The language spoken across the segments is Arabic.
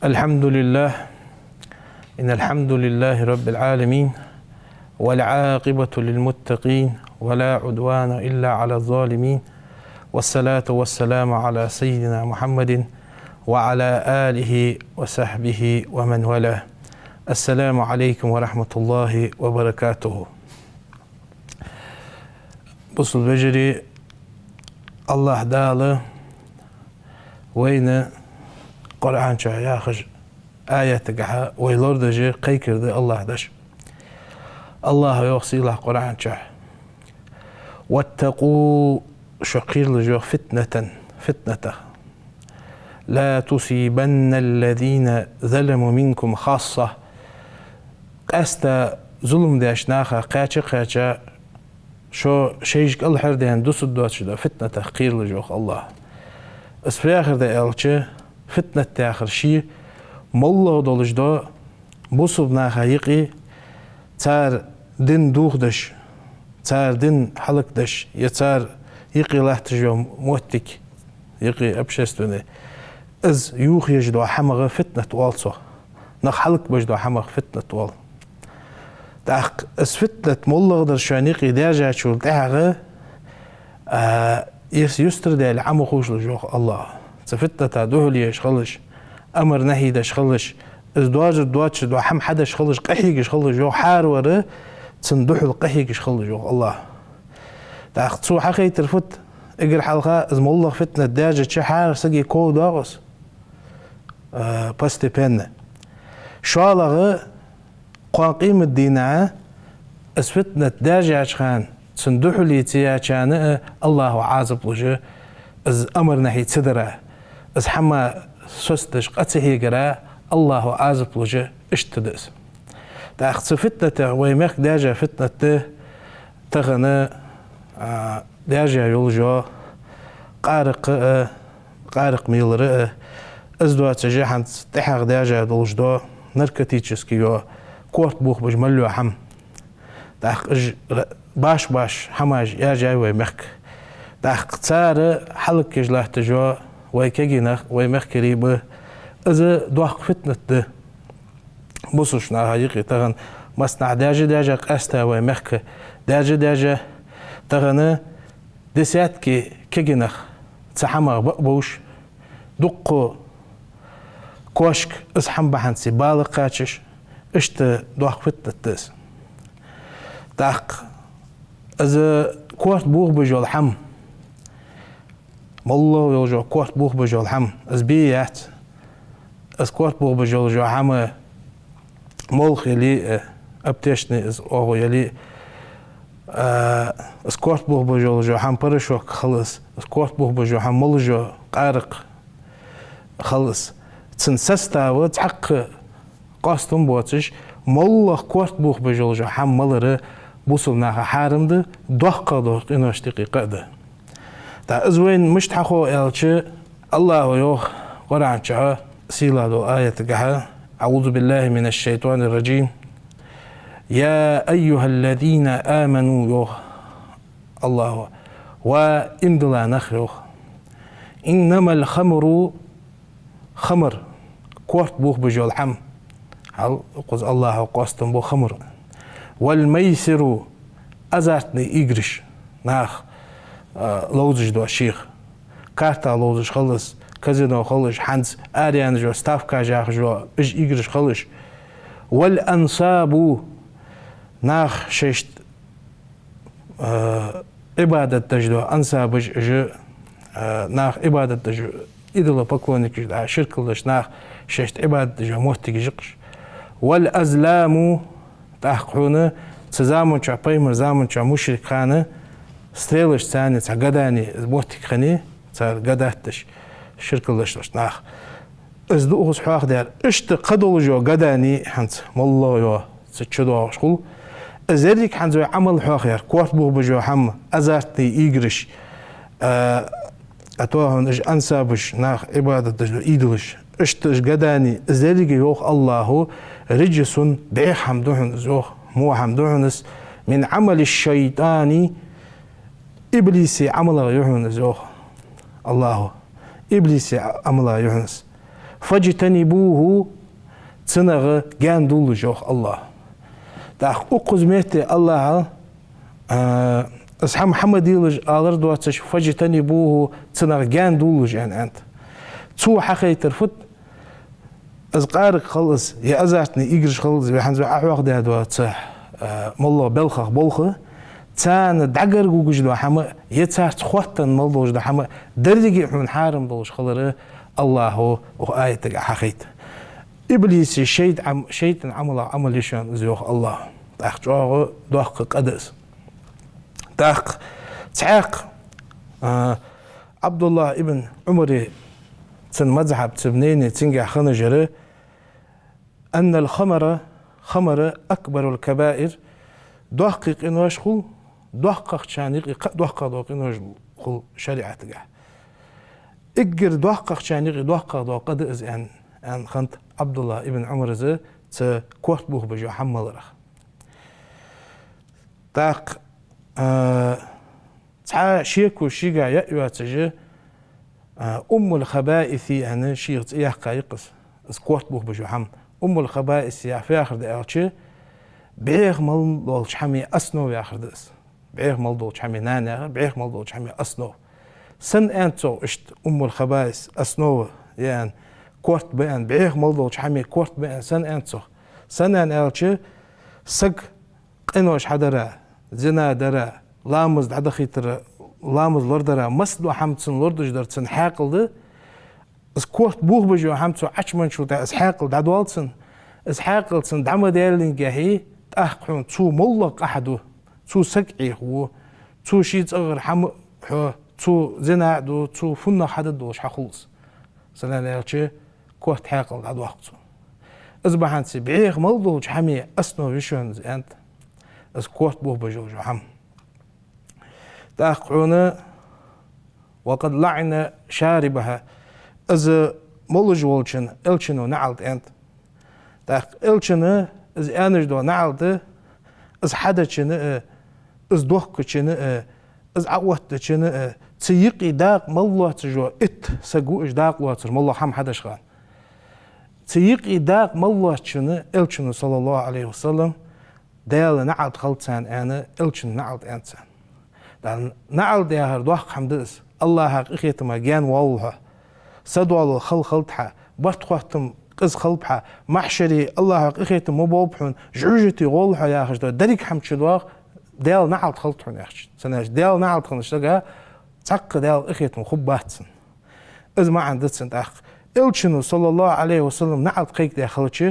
الحمد لله إن الحمد لله رب العالمين والعاقبة للمتقين ولا عدوان إلا على الظالمين والصلاة والسلام على سيدنا محمد وعلى آله وصحبه ومن والاه. السلام عليكم ورحمة الله وبركاته. بص البجري الله داله وين قرآن شا ياخج آية تقعها ويلورد جي قيكر دي الله دش الله يوصي له قرآن شا واتقوا شقير لجو فتنة لا تصيبن الذين ظلموا منكم خاصة قاستا ظلم داش ناخا قاچا شو شيجك الله حردين دوس الدوات شدا فتنة قير لجو الله اسفي آخر دا الچه فتنة آخر شيء مالله دولجدا بوسب ناخا يقي تار دين دوغدش تار دين حلقدش يتار يقي لحتجو موتك يقي أبشستوني از يوخ يجدو حمغ فتنة والصو نخ حلق بجدو حمغ فتنة وال داق از فتنة مالله در شانيقي داجا شول تاغ يستر دي العمو خوش لجوخ الله فتنة دهل يشخلش أمر نهي دشخلش ازدواج الدواج دو حم حدا شخلش قحيق شخلش جو حار ورا تندوح القحيق شخلش جو الله تاخد سو حقي ترفت اجر حلقة ازم الله فتنة داجة شحار سجي كو داغس باستي بين شالغ قاقيم الدينة از فتنة داجة عشخان تندوح لي تياچان الله عازب لجه از أمر نهي تدره از حما سوستش قتهي قرا الله عازب لجه اشتدس تاخذ فتنة ويمك داجة فتنة تغنى داجة يولجو قارق ميلر ازدوات جاحن تحق داجة دولجدو نركتيتشسكيو كورت بوخ بجملو حم تاخ باش حماج يا جاي ويمك تاخ تار حلق يجلاه تجو ويكينخ ويمخ كريبه إذا دوخ فتنة ده بصوشنا هايقي تغن مصنع داجة قاستا ويمخ داجة تغن دسيات كينخ تسحمغ بقبوش دقو كوشك اسحم بحنسي بالقاتش اشت دوخ فتنة دس تاق إذا كورت بوغ بجول حم والله يوجو كورت بوخ بجول حم از بيات از كورت بوخ بجول جو حم مولخ يلي ابتشني از اوغو يلي از كورت بوخ بجول جو حم برشوك خلص از كورت بوخ بجول حم مولجو قارق خلص تنسستا وتحق قاستم بوتش مولخ كورت بوخ بجول جو حم ملره بوصلناها حارمده دوخ دوخ انوش دقيقة ده تا ازوين مش تحقو الچه الله يوخ قرآن چه سيلا دو آية قها أعوذ بالله من الشيطان الرجيم يا أيها الذين آمنوا يوخ الله وإمدلا نخيوخ إنما الخمر خمر كورت بوخ بجول حم هل قز الله قاستن بو خمر والميسر أزارتني إجرش ناخ لوزش دو الشيخ كارتا لوزش خلص كازينو خلص حنز آريان جو ستافكا جاخ جو إج إجرش خلص والأنصاب ناخ ششت عبادة تجدو أنصاب جو ناخ عبادة تجدو إدلا بقونك جدا شرك لش ناخ ششت عبادة جو موتك جقش والأزلام تحقونه تزامن شعبي مرزامن شع مشركانه ستريلش ثاني تعقداني موتك خني صار قداتش شرك اللشلش ناخ ازدوغس حاخ دير اشت قدول جو قداني حنت والله يو ستشدو شغل ازريك حنزو عمل حاخير كوارت بوغ بجو حم ازارتي ايجرش اتوهن اج انسابش ناخ عبادة دجلو ايدلش اشتش قداني ازريك يوخ الله رجس بيخ حمدوهن زوخ مو حمدوهنس من عمل الشيطاني إبليس عمل يوهن زوخ الله إبليس عمل يوهنس فاجتنبوه تنغ جان دول جوخ الله تاخ أقز ميتي الله أصحاب محمد يلج آلر دواتش فاجتنبوه تنغ جان دول جان أنت تو حقي ترفض أزقارك خلص يا أزارتني إيجرش خلص بحنزو أحواق ده دواتش مالله بلخخ بلخه تان دعجر جوجلو حما يتسارت خوتن مالله جدا حما درجي من حارم بلش خلره الله وآية حقيت إبليس شيطان عمل يشان زيوخ الله تاخ جوه دوخ قدس تاخ تعاق عبد الله ابن عمر تن مذهب تبنيني تنجح خنجره أن الخمر خمر أكبر الكبائر دقيق إنه يشخل دقق شانيق دقق إنه يشخل شريعة جاه إجر دقق شانيق دقق قد إز أن خنت عبد الله ابن عمر زه تكوت بوه بجو حمل رخ تاق تع شيكو شيجا يأيوا تجه الخبائث أنا شيخ إياه قايقس كوت بوه بجو حم الخبائث يا في آخر دقيقة بعير مال دولش حمي أسنو في آخر دقيقة بعير مال دولش حمي نانا بعير مال دولش حمي أسنو سن أنتو إشت الخبائث أسنو يعني كورت بأن بعير مال دولش حمي كورت بأن سن أنتو سن أن ألشي سق قنوش حدرا زنا درا لامز دخي ترى لامز لردرا مسدو حمتسن لردش درتسن حاقل اس كورت بوغ بجو حمتسو عشمن شو تا اس حاقل دادوالتسن اس حاقلتسن دعم ديالين جاهي تأخحون تو ملق أحدو تو سقعي هو تو شيت أغر حم تو زنا دو تو فن حدد دوش حخلص سلام عليك كورت حاقل دادوالتسو أصبح أنت بعيق ملدوش حمي أسنو بيشون أنت اس كورت بوغ بجو جو حم تأخحون وقد لعن شاربها از مولج والشن الشنو نعلت أنت تأخ الشنو از أنج دو نعلت از حدا شنو از دوخ شنو از عوت شنو تيقي داق مالله تجو ات سقوش داق واتر مالله حم حدش خان تيقي داق مالله شنو الشنو صلى الله عليه وسلم دال نعلت خلتان أنا الشنو نعلت أنت دال نعلت يا هر دوخ حمدس الله حق إخيتما جان والله سدوال خلتها برتخوتم قز خلبها محشري الله حق إخيتم مبوبحون جوجتي غولها يا أخي دريك حمد شدواق دال نعلت خلتهم يا أخي سناش دال نعلت خلتهم تق دال إخيتم خباتسن إذ ما عندتسن أخ إلشنو صلى الله عليه وسلم نعلت قيك دي خلتش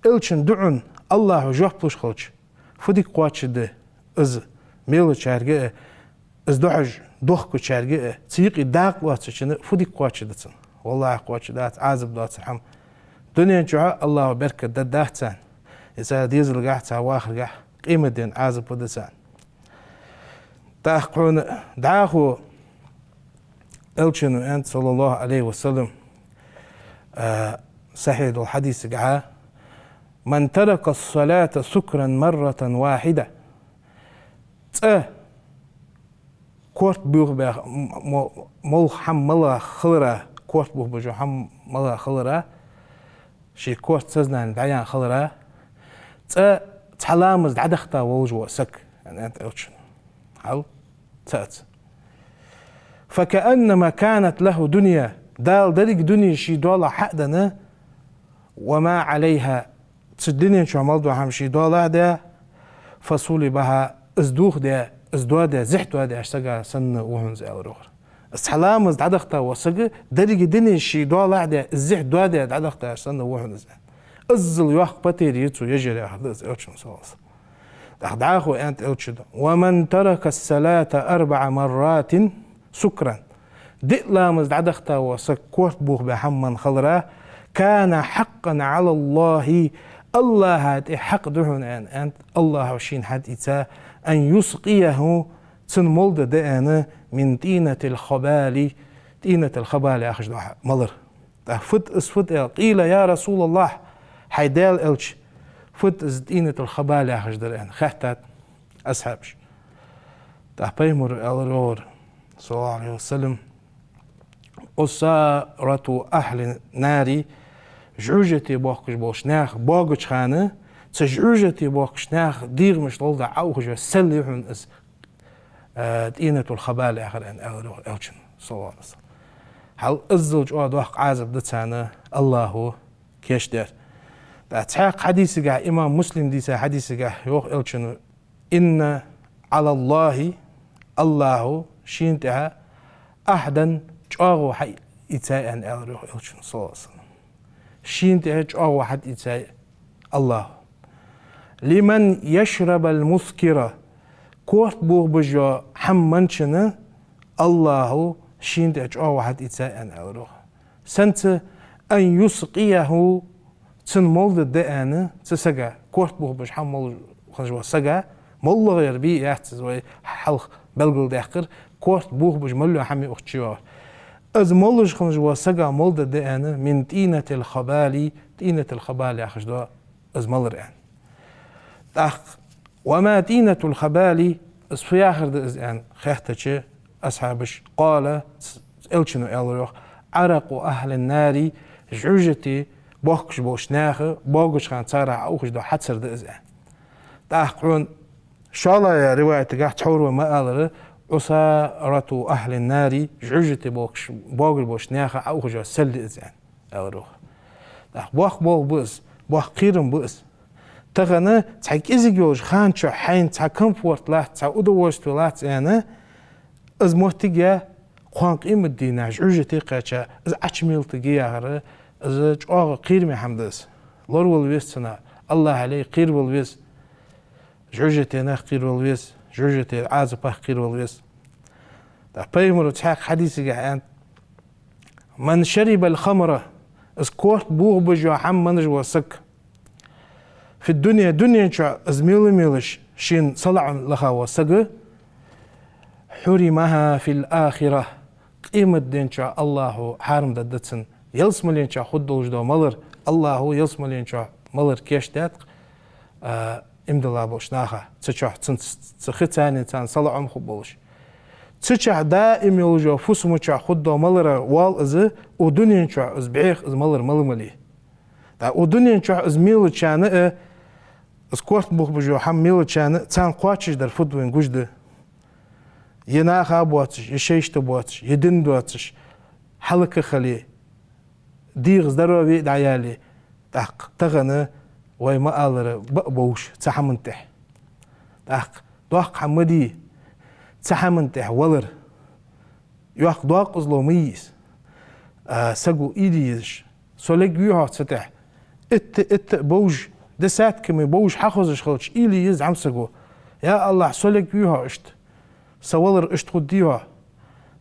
إلشن دعون الله جوح بلوش خلتش فديك قواتش ده إذ ميلو شارجة إذ دعج دوخكو شارجة تيقي داق واتشن فديك قواتش دتسن والله قواتش دات عازب دات الحم دنيا جوا الله بركة داتسان إذا ديزل قاعد واخر قاعد قيمة دين عازب ودسان تأخذون دعاه إلشنو أنت صلى الله عليه وسلم صحيح الحديث قاعد من ترك الصلاة سكرا مرة واحدة كورت بيوغ بيخ مل حملا خلرة كورت بيوغ بجو حملا خلرة شي كورت سزنان بعيان خلرة تحلامز دعدختا ووجو سك يعني أنت أوتشن حل تأت فكأنما كانت له دنيا دال دريك دنيا شي دولا حقدنا وما عليها تسدني شو عملتوا هم شي دولا ده فصولي بها ازدوخ ده ازدوا ده زحتوا ده اشتغل سن وهن زي الروخر السلام دعدختا وسق دريك دنيا شي دولا ده الزحت دوا ده دعدختا سن وهن زي ازل يوخ باتيريتو يجري هذا اوتشن صوص دعاخو انت اوتشن ومن ترك الصلاة 4 مرات سكرا دئلامز دعدختا وسك كورت بوغ بحمن خلرا كان حقا على الله الله هاد حق دهون أنت الله وشين حد إتا أن يسقيه تنمولد دأنا من طينة الخبال أخش دوحة ملر فت قيل يا رسول الله حيدال إلش فت طينة الخبال أخش درأنا خحتات أصحابش بيمر الرور صلى الله عليه وسلم أسارة أهل ناري جوجتي باقش باشناخ باقش خانه تجوجتي باقشناخ دير مش طول عوج سليحون اس دينة الخبال آخر أن ألشن صلى الله عليه وسلم هل الزوج أو دوق عازب دتانا الله كيش دار تحق حديث جا إمام مسلم ديسا حديث جا يوق ألشن إن على الله شينتها أحدا جاغو حي إتاء أن ألشن صلى الله عليه وسلم شين تهج واحد إتاي الله لمن يشرب المسكرة كورت بوغ بجا حمانشنا الله شين تهج واحد إتاي أن أروح سنت أن يسقيه تنمولد الدقانة تسقى كورت بوغ بج حمال خنجوا سقى مولغ غير بي يحتز حلق بلغل داخر كورت بوغ بج ملو حمي أختشوار از مولج خنجوا سقى مولد دقانة من طينة الخبال أخش دوا از مولر يعني وما طينة الخبال از في آخر دا از يعني خيحتش أصحابش قال إلشنو إلروح عرق أهل النار جوجتي باقش بوشناخ باقش خان تارع أوخش دوا حتسر دا از يعني تاقعون شاء يا رواية تقاح تحور وما ألره أسارة أهل النار جوجتي باقل بوشناخ أوخش دوا سل دا از يعني ألروح باق بوز باق قيرم بوز تغنى تحك إزي جوج خان شو حين تحك كمفورت لات تحك أدوشتو لات يعني از محتاجة قوان قيمة دينا جوجتي قاتشا از أشميل تجيه هره از جوغ قيرمي حمدس لور والويستنا الله عليه قير والويس جوجتي نخ قير والويس جوجتي عازبه قير والويس دا بيمرو تحك حديثي جهان من شرب الخمرة از كورت بوغ بجوا حم منج وسك في الدنيا دنيا شو أزميل ميلش شين صلع لها وسق حرمها في الآخرة قيمة دين شو الله حارم ددتسن يلسملين شو خد وجدو ملر الله يلسملين شو ملر كيش دات امدلا بوشناها تشوح تختاني تان صلع مخبولش تشوح دائم يلجو فسمو شو خدو ملر وال از ودنيا شو از بعيخ از ملر ململي ودنيا شو از ميل شانه سكورت بوخ بجو حميل شانه تان قواتش در فدوين جوجده يناخا بواتش يشيشت بواتش يدن دواتش حلقة خلي ديغز دروي دعيالي تغنى ويما آلر بقبوش تحمنتح دوق حمدي تحمنتح ولر يوق دوق ازلوميس سقو إيديش سولك بيوها تستح ات بوج دسات كمي بوج حخوزش خلش إيلي يز عم سقو يا الله سولك بيوها اشت سوالر اشت خديها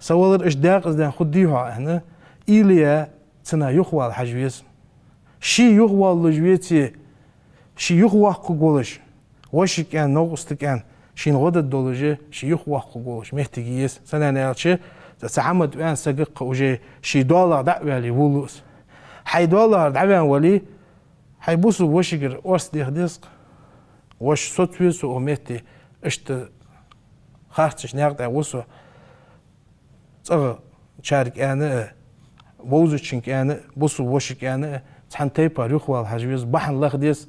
سوالر اش داق ازدان خديها هنا إيليا تنا يخوال حجويس شي يخوال لجويتي شي يخوال قولش وش كان نوغست كان شي نغدد دولجي شي يخوال قولش محتاجيس سنة نالشي تسحمد وان سقق وجي شي دولار دعوالي ولوس حي دولار دعوان ولي حيبوسو وشيقر أرس ديخ ديسق وش صوتويسو وميتي اشت خارتش ناقضي وسو تغ شارك انا بوزوشنك انا بوسو وشك انا تحن تيبار يخوال حجويز بحن لخديس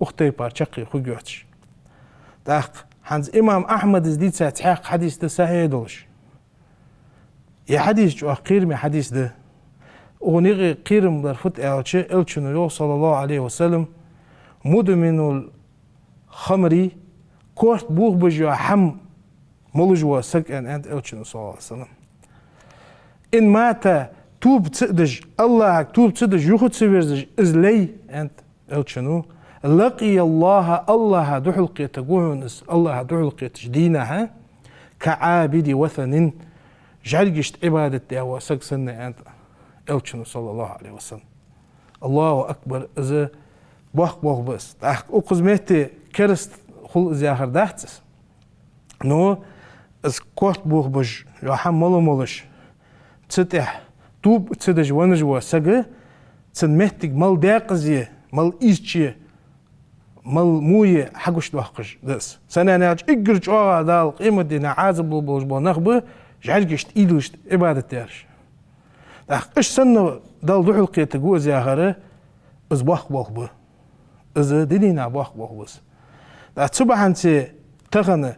اختيبار شقي خوغيوتش داق حنز امام احمد ازديد ساتحاق حديث ده ساهي دولش يا حديث جو قيرمي حديث ده ونيغي قيرم درفت الشنو صلى الله عليه وسلم مدمن الخمري كورت بوغ بجوا حم مولجوا سك انت الشنو صلى الله عليه وسلم ان مات توب تصدج الله توب تصدج يخد سويرزج ازلي انت الشنو لقي الله دحلقيت قوهنس الله دحلقيت دينها كعابد وثن جرجشت عبادة يا وسق سنة أنت إلشنا صلى الله عليه وسلم الله أكبر إذا بوخ بس أقص مهتي كرست خل زاهر دهتس نو إز كوت بوخ بج يوحم مولش تتح توب تدج ونجوا سجى تن مهتك مال داقزية مال إيشي مال موية حقوش دوخش دس سنة ناج إجرج دال قيمة دينا عازب بوج بو نخبه جعجشت إيدوشت عبادة تارش إيش سنة دال دوحل قيت جو زاهره إز بوخ به إز دينا بوخ بس تصبح أنت تغنى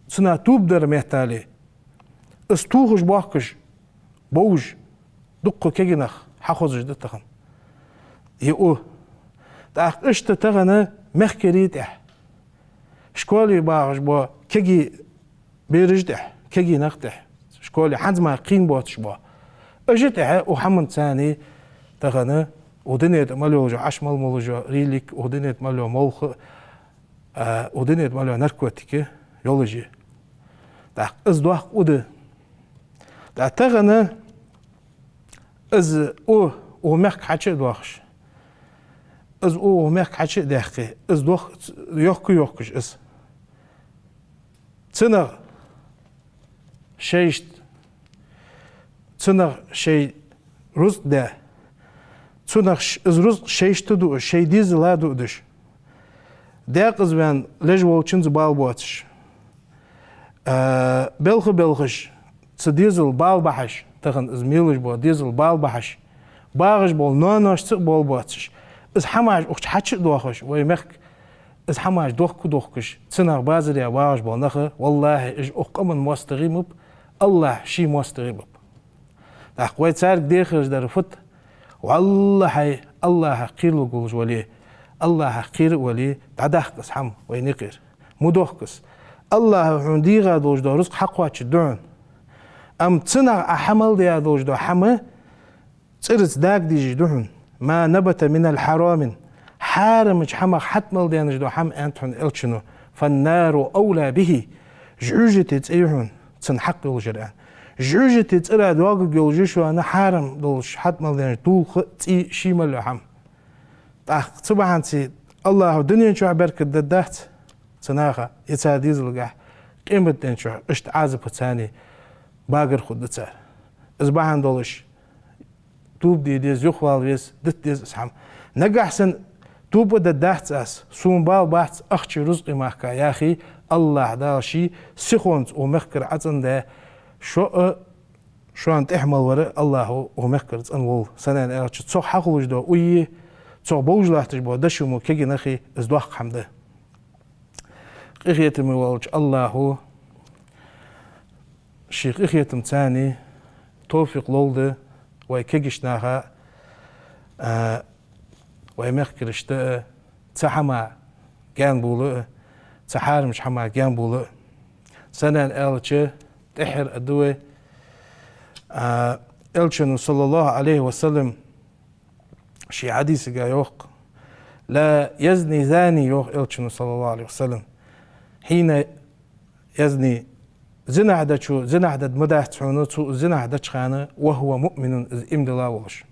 سنة توب در مهتالي إز توخش بوخش بوج دقو كيجنخ حخوزش دتخن يقو إيش تغنى مخكريتح شكولي باغش بو كيجي بيرجدح كيجي نختح شكولي حد ما قين بوتش بو اجتح وحمن ثاني تغنى ودنيت مالو عشمال مالو ريليك ودنيت مالو مولخ ودنيت مالو ناركوتيك يولوجي دا از دوخ ود دا تغنى از او مخ حچ دوخش از او مخ حچ داخي از دوخ يوكش اس تنغ شيشت تنغ شي رز ده تنغ از رز شيشت دو شي ديز لا دو دش داقز وان لجوال چنز بال بواتش بلخش تديزل بال بحش تغن از ميلش بو ديزل بال بحش باغش بول ناناش تق بال بواتش از حماش اخش حچ دوخش وي مخ از حماش دوخكش تنغ بازر يا باغش بول نخه والله اج اقمن مستغيمب الله شي مستغيمب تقوي تارك ديخرج در فت والله الله حقير لقولش ولي الله حقير ولي تعدخكس حم وينقر مدوخكس الله عندي غادوش دو رزق حق واتش دون ام تنغ احمل دي دوش دو حمه ترز داك ديجي دون ما نبت من الحرام حارمج حمق حتمل ديانج دو حم انتون الشنو فالنار اولى به جوجتي تيهون تنحق الجران جوجتي ترى دواق جوجشو انا حارم دولش حتمل ديانج دول تي شيمل حم تاخ سبحان سي الله دنيا شو عبرك الددات تناخا يتاديز لقاح قيمة دين شو اشت عازب ثاني باقر خد تسار ازبحان دولش توب ديز يخوال ويس دت ديز اسحام نجح سن توب ددات اس سون باو بحث اخشي رزقي ماكا يا اخي الله داشي سخونت ومخكر عطن ده شو انت احمل وراء الله ومخكر انول سنان ارتش تصو حقلوش دو وي تصو بوج لاحتش بو دشو مو كيجي نخي ازدوخ حمده إخيتم والج الله شيخ إخيتم تاني توفيق لولده ويكيجشناها ويمخكرشتا تحما جان بوله تحارمش حما جان بوله سنان ألتش تحر أدوه ألتشن صلى الله عليه وسلم شي حديث يوق لا يزني زاني يوق ألتشن صلى الله عليه وسلم حين يزني زنا عدد مداحتونه زنا عدد خانه وهو مؤمن إذ إمدلاولش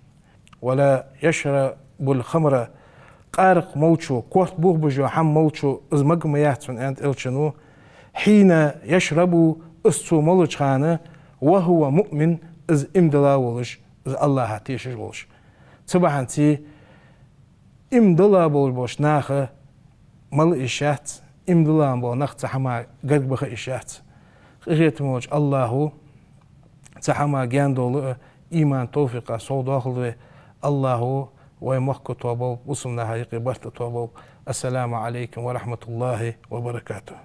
ولا يشرب الخمر قارق موتشو كوت بوغ بجو حم موتشو إذ مقمياتون أنت إلشنو حين يشرب أستو مولش خانه وهو مؤمن إذ إمدلاولش إذ الله هاتيشش ولش سبحان تي إمدلاولش ناخه مل إشات إمدلان بو نخ تحما قرق بخ إشات غيرت موج الله تحما جان دولو إيمان توفيقا صو داخل الله ويمحكو توابو وصلنا هايقي برت توابو السلام عليكم ورحمة الله وبركاته